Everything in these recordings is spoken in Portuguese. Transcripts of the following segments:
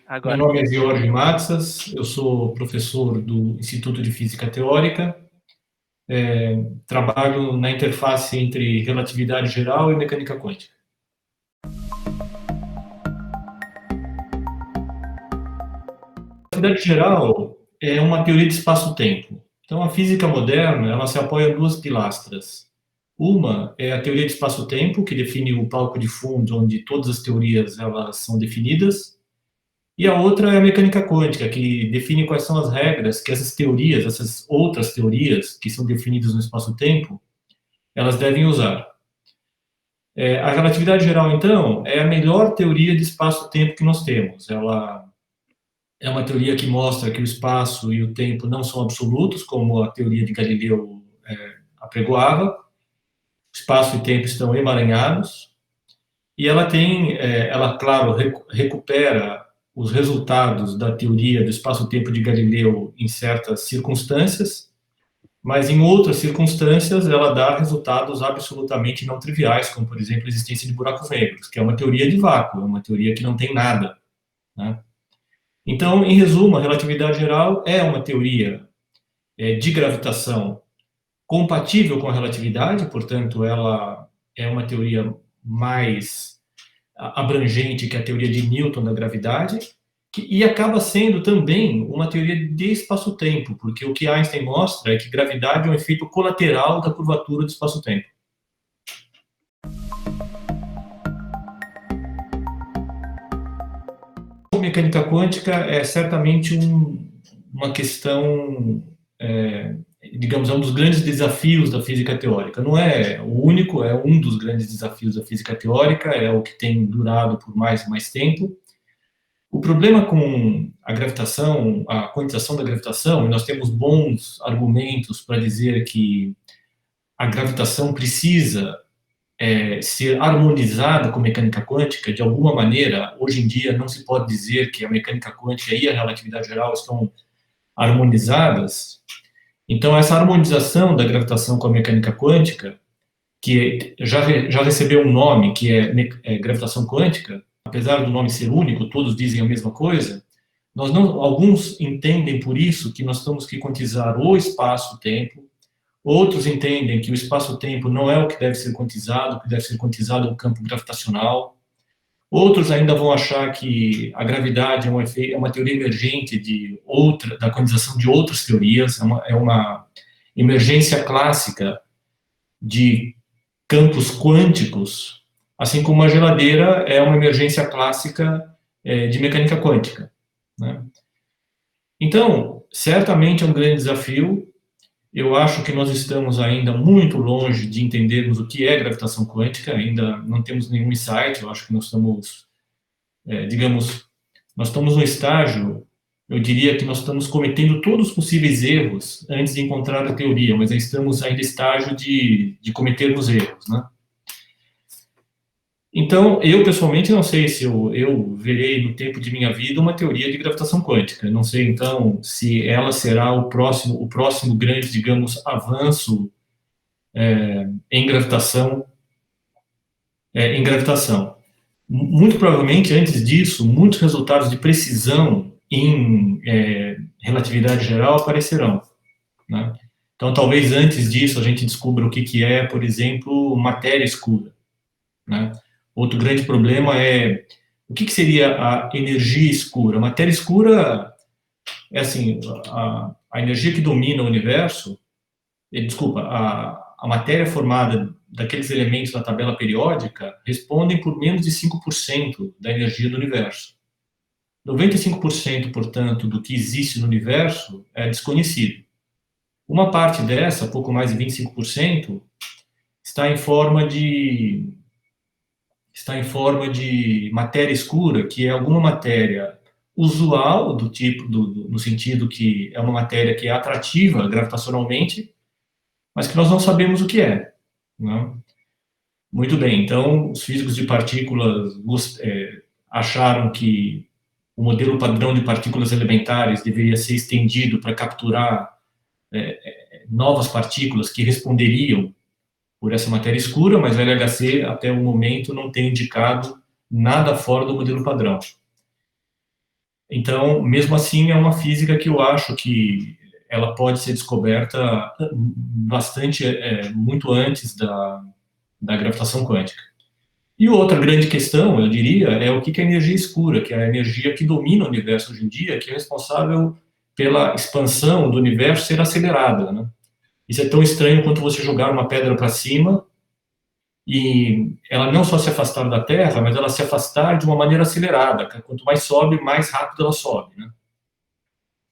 Meu nome é George Matsas, eu sou professor do Instituto de Física Teórica, trabalho na interface entre relatividade geral e mecânica quântica. Relatividade geral é uma teoria de espaço-tempo. Então, a física moderna, ela se apoia em duas pilastras. Uma é a teoria de espaço-tempo, que define o palco de fundo onde todas as teorias elas são definidas. E a outra é a mecânica quântica, que define quais são as regras que essas teorias, essas outras teorias que são definidas no espaço-tempo, elas devem usar. A relatividade geral, então, é a melhor teoria de espaço-tempo que nós temos. Ela é uma teoria que mostra que o espaço e o tempo não são absolutos, como a teoria de Galileu apregoava. Espaço e tempo estão emaranhados. E ela claro, recupera os resultados da teoria do espaço-tempo de Galileu em certas circunstâncias, mas em outras circunstâncias ela dá resultados absolutamente não triviais, como, por exemplo, a existência de buracos negros, que é uma teoria de vácuo, é uma teoria que não tem nada, né? Então, em resumo, a relatividade geral é uma teoria de gravitação compatível com a relatividade, portanto, ela é uma teoria mais abrangente que a teoria de Newton da gravidade, e acaba sendo também uma teoria de espaço-tempo, porque o que Einstein mostra é que gravidade é um efeito colateral da curvatura do espaço-tempo. A mecânica quântica é certamente uma questão, digamos, é um dos grandes desafios da física teórica. Não é o único, é um dos grandes desafios da física teórica, é o que tem durado por mais e mais tempo. O problema com a gravitação, a quantização da gravitação, e nós temos bons argumentos para dizer que a gravitação precisa ser harmonizada com a mecânica quântica, de alguma maneira. Hoje em dia não se pode dizer que a mecânica quântica e a relatividade geral estão harmonizadas. Então, essa harmonização da gravitação com a mecânica quântica, que já recebeu um nome, que é gravitação quântica, apesar do nome ser único, todos dizem a mesma coisa, alguns entendem por isso que nós temos que quantizar o espaço-tempo, outros entendem que o espaço-tempo não é o que deve ser quantizado, o que deve ser quantizado é o campo gravitacional, outros ainda vão achar que a gravidade é uma teoria emergente da quantização de outras teorias, é uma emergência clássica de campos quânticos, assim como a geladeira é uma emergência clássica de mecânica quântica, né? Então, certamente é um grande desafio. Eu acho que nós estamos ainda muito longe de entendermos o que é gravitação quântica, ainda não temos nenhum insight. Eu acho que nós estamos, nós estamos no estágio, eu diria que nós estamos cometendo todos os possíveis erros antes de encontrar a teoria, mas estamos ainda no estágio de cometermos erros, né? Então, eu pessoalmente não sei se eu verei no tempo de minha vida uma teoria de gravitação quântica. Não sei, então, se ela será o próximo grande, digamos, avanço em gravitação. Muito provavelmente, antes disso, muitos resultados de precisão em relatividade geral aparecerão, né? Então, talvez antes disso a gente descubra o que é, por exemplo, matéria escura, né? Outro grande problema é o que seria a energia escura. A matéria escura é assim, a energia que domina o universo, a matéria formada daqueles elementos da tabela periódica respondem por menos de 5% da energia do universo. 95%, portanto, do que existe no universo é desconhecido. Uma parte dessa, pouco mais de 25%, está em forma de matéria escura, que é alguma matéria usual, do tipo, no sentido que é uma matéria que é atrativa gravitacionalmente, mas que nós não sabemos o que é, né? Muito bem, então os físicos de partículas acharam que o modelo padrão de partículas elementares deveria ser estendido para capturar novas partículas que responderiam por essa matéria escura, mas o LHC, até o momento, não tem indicado nada fora do modelo padrão. Então, mesmo assim, é uma física que eu acho que ela pode ser descoberta bastante, muito antes da gravitação quântica. E outra grande questão, eu diria, é o que é energia escura, que é a energia que domina o universo hoje em dia, que é responsável pela expansão do universo ser acelerada, né? Isso é tão estranho quanto você jogar uma pedra para cima e ela não só se afastar da Terra, mas ela se afastar de uma maneira acelerada. Quanto mais sobe, mais rápido ela sobe, né?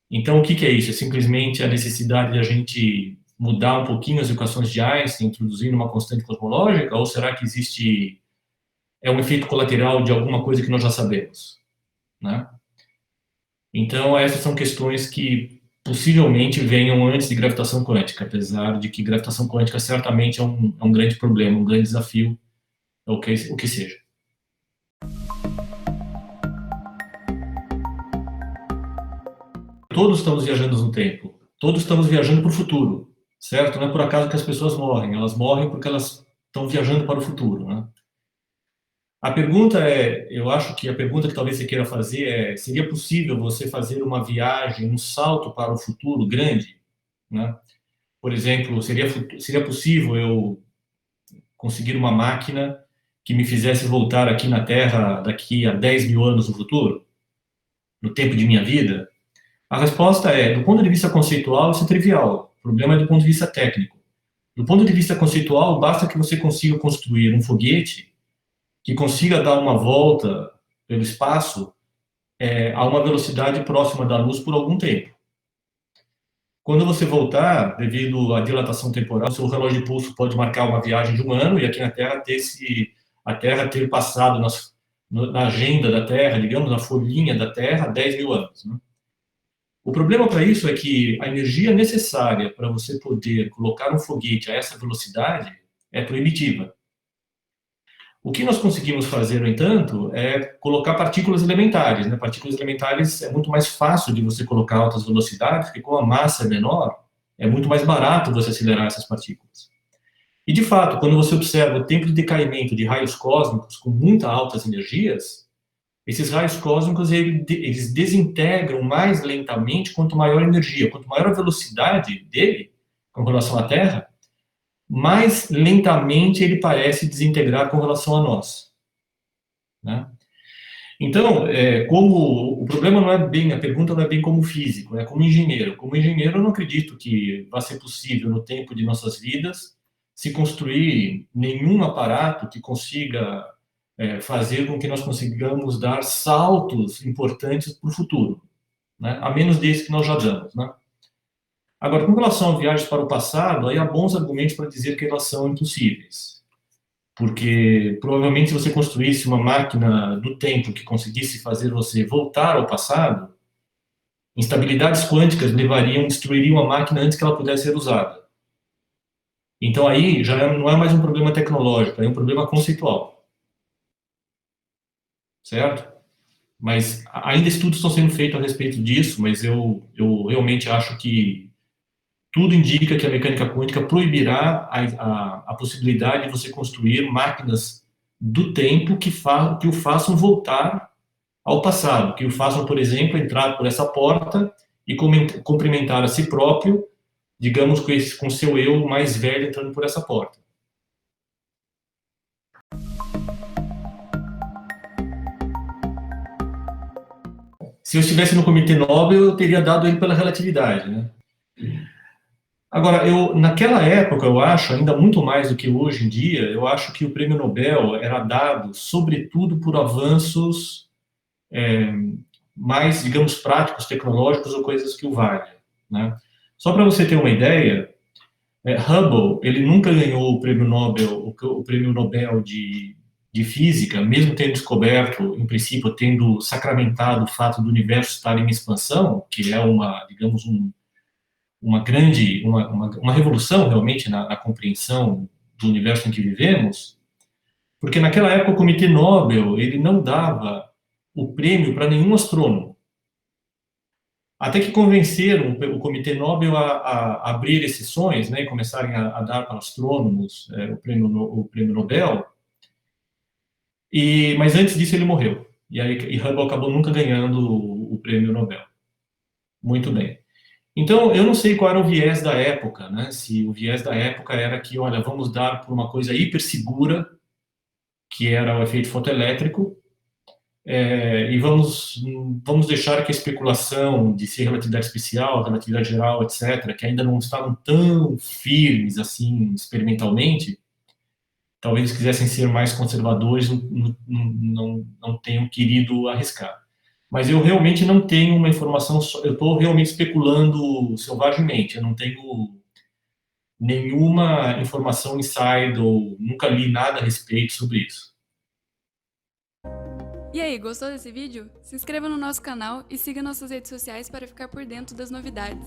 Então, o que é isso? É simplesmente a necessidade de a gente mudar um pouquinho as equações de Einstein, introduzindo uma constante cosmológica, ou será que existe um efeito colateral de alguma coisa que nós já sabemos, né? Então, essas são questões que possivelmente venham antes de gravitação quântica, apesar de que gravitação quântica certamente é um grande problema, um grande desafio, o que seja. Todos estamos viajando no tempo, todos estamos viajando para o futuro, certo? Não é por acaso que as pessoas morrem, elas morrem porque elas estão viajando para o futuro, né? A pergunta eu acho que a pergunta que talvez você queira fazer seria possível você fazer uma viagem, um salto para o futuro grande, né? Por exemplo, seria possível eu conseguir uma máquina que me fizesse voltar aqui na Terra daqui a 10 mil anos no futuro, no tempo de minha vida? A resposta do ponto de vista conceitual, isso é trivial. O problema é do ponto de vista técnico. Do ponto de vista conceitual, basta que você consiga construir um foguete que consiga dar uma volta pelo espaço a uma velocidade próxima da luz por algum tempo. Quando você voltar, devido à dilatação temporal, seu relógio de pulso pode marcar uma viagem de um ano e aqui na Terra a Terra ter passado na agenda da Terra, digamos, na folhinha da Terra, 10 mil anos, né? O problema para isso é que a energia necessária para você poder colocar um foguete a essa velocidade é proibitiva. O que nós conseguimos fazer, no entanto, é colocar partículas elementares, né? Partículas elementares é muito mais fácil de você colocar a altas velocidades, porque como a massa é menor, é muito mais barato você acelerar essas partículas. E, de fato, quando você observa o tempo de decaimento de raios cósmicos com muitas altas energias, esses raios cósmicos eles desintegram mais lentamente quanto maior a energia, quanto maior a velocidade dele com relação à Terra, mais lentamente ele parece desintegrar com relação a nós, né? Então, como o problema não é bem, a pergunta não é bem como físico, é como engenheiro. Como engenheiro, eu não acredito que vá ser possível no tempo de nossas vidas se construir nenhum aparato que consiga fazer com que nós consigamos dar saltos importantes para o futuro, né? A menos desse que nós já damos, né? Agora, com relação a viagens para o passado, aí há bons argumentos para dizer que elas são impossíveis. Porque provavelmente se você construísse uma máquina do tempo que conseguisse fazer você voltar ao passado, instabilidades quânticas destruiriam a máquina antes que ela pudesse ser usada. Então aí já não é mais um problema tecnológico, é um problema conceitual, certo? Mas ainda estudos estão sendo feitos a respeito disso, mas eu realmente acho que tudo indica que a mecânica quântica proibirá a possibilidade de você construir máquinas do tempo que o façam voltar ao passado, que o façam, por exemplo, entrar por essa porta e cumprimentar a si próprio, digamos, com seu eu mais velho entrando por essa porta. Se eu estivesse no Comitê Nobel, eu teria dado ele pela relatividade, né? Agora, naquela época, eu acho, ainda muito mais do que hoje em dia, eu acho que o prêmio Nobel era dado, sobretudo, por avanços mais, digamos, práticos, tecnológicos ou coisas que o valem, né? Só para você ter uma ideia, Hubble, ele nunca ganhou o prêmio Nobel, o prêmio Nobel de física, mesmo tendo descoberto, em princípio, tendo sacramentado o fato do universo estar em expansão, que é digamos, uma grande, uma revolução realmente na compreensão do universo em que vivemos, porque naquela época o Comitê Nobel ele não dava o prêmio para nenhum astrônomo. Até que convenceram o Comitê Nobel a abrir exceções, né, e começarem a dar para astrônomos o prêmio Nobel. Mas antes disso ele morreu. E aí Hubble acabou nunca ganhando o prêmio Nobel. Muito bem. Então, eu não sei qual era o viés da época, né? Se o viés da época era que, olha, vamos dar por uma coisa hipersegura, que era o efeito fotoelétrico, e vamos deixar que a especulação de ser relatividade especial, relatividade geral, etc., que ainda não estavam tão firmes assim experimentalmente, talvez eles quisessem ser mais conservadores, não tenham querido arriscar. Mas eu realmente não tenho uma informação, eu estou realmente especulando selvagemente, eu não tenho nenhuma informação inside ou nunca li nada a respeito sobre isso. E aí, gostou desse vídeo? Se inscreva no nosso canal e siga nossas redes sociais para ficar por dentro das novidades.